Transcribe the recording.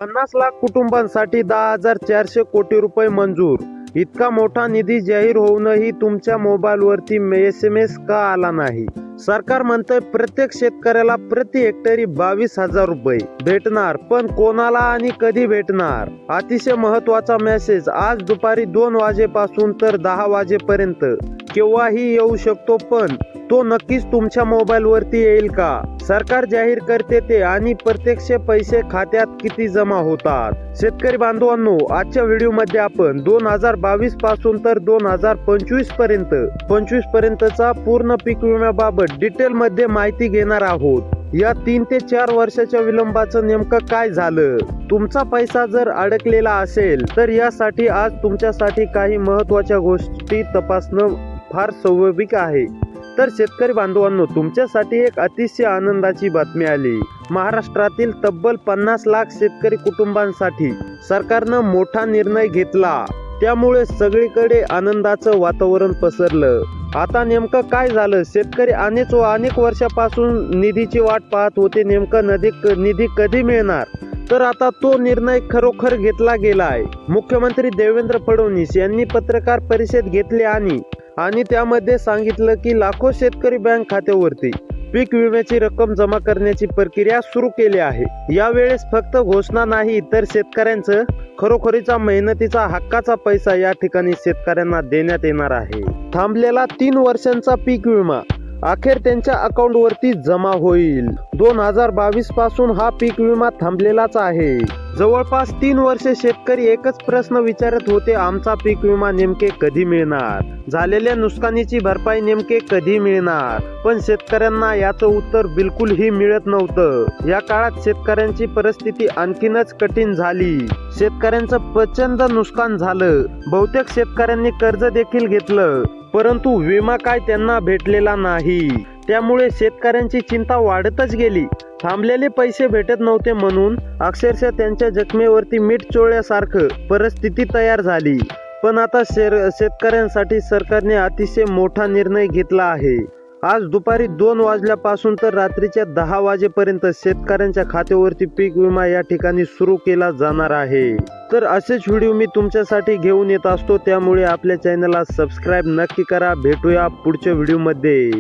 50 लाख कुटुंबांसाठी 10,400 कोटी रुपये मंजूर. इतका मोठा निधी जाहीर होऊनही तुमच्या मोबाईलवरती SMS का आला नाही? सरकार म्हणतंय प्रत्येक शेतकऱ्याला प्रति हेक्टरी 22,000 रुपये भेटणार, पण कोणाला आणि कधी भेटणार? अतिशय महत्वाचा मेसेज. आज दुपारी 2 वाजेपासून तर 10 वाजेपर्यंत केव्हाही येऊ शकतो, पण तो नक्कीच तुमच्या मोबाईल वरती येईल का? सरकार जाहीर करते ते आणि प्रत्यक्ष पैसे खात्यात किती जमा होतात? शेतकरी बांधवांनो, आजच्या व्हिडिओ मध्ये आपण 2022 पासून तर 2025 पर्यंतचा पूर्ण पीक विम्याबाबत डिटेल मध्ये माहिती घेणार आहोत. या 3 ते 4 वर्षाच्या विलंबाचं नेमकं काय झालं? तुमचा पैसा जर अडकलेला असेल तर यासाठी आज तुमच्यासाठी काही महत्त्वाच्या गोष्टी तपासणं फार स्वाभाविक आहे. तर शेतकरी बांधवांनो, तुमच्यासाठी एक अतिशय आनंदाची बातमी आली. महाराष्ट्रातील तब्बल 50 लाख शेतकरी कुटुंबांसाठी सरकारनं मोठा निर्णय घेतला. त्यामुळे सगळीकडे आनंदाचं वातावरण पसरलं. आता नेमकं काय झालं? शेतकरी अनेक वर्षापासून निधीची वाट पाहत होते. नेमकं निधी कधी मिळणार? तर आता तो निर्णय खरोखर घेतला गेलाय. मुख्यमंत्री देवेंद्र फडणवीस यांनी पत्रकार परिषद घेतली आणि त्यामध्ये सांगितलं की लाखो शेतकरी बँक खात्यावरती पीक विम्याची रक्कम जमा करण्याची प्रक्रिया सुरू केली आहे. यावेळेस फक्त घोषणा नाही, तर शेतकऱ्यांचं खरोखरीचा मेहनतीचा हक्काचा पैसा या ठिकाणी शेतकऱ्यांना देण्यात येणार आहे. थांबलेला 3 वर्षांचा पीक विमा अखेर त्यांच्या अकाउंट वरती जमा होईल. 2022 पासून हा पीक विमा थांबलेलाच आहे. जवळपास 3 वर्षे शेतकरी एकच प्रश्न विचारत होते, आमचा पीक विमा नेमके कधी मिळणार? झालेल्या नुकसानीची भरपाई नेमके कधी मिळणार? पण शेतकऱ्यांना याचं उत्तर बिलकुलही मिळत नव्हतं. या काळात शेतकऱ्यांची परिस्थिती आणखीनच कठीण झाली. शेतकऱ्यांचं प्रचंड नुकसान झालं. बहुतेक शेतकऱ्यांनी कर्ज देखील घेतलं, परंतु विमा काय त्यांना भेटलेला नाही. त्यामुळे शेतकऱ्यांची चिंता वाढतच गेली. थांबलेले पैसे भेटत नव्हते म्हणून अक्षरशः त्यांच्या जखमेवरती मीठ चोळल्यासारखं परिस्थिती तयार झाली. पण आता शेतकऱ्यांसाठी सरकारने अतिशय मोठा निर्णय घेतला आहे. आज दुपारी 2 वाजल्यापासून तर रात्रीच्या 10 वाजेपर्यंत शेतकऱ्यांच्या खात्यावरती पीक विमा या ठिकाणी सुरू केला जाणार आहे. तर असेच व्हिडिओ मी तुमच्यासाठी घेऊन येत असतो, त्यामुळे आपल्या चॅनलला सबस्क्राईब नक्की करा. भेटूया पुढच्या व्हिडिओमध्ये.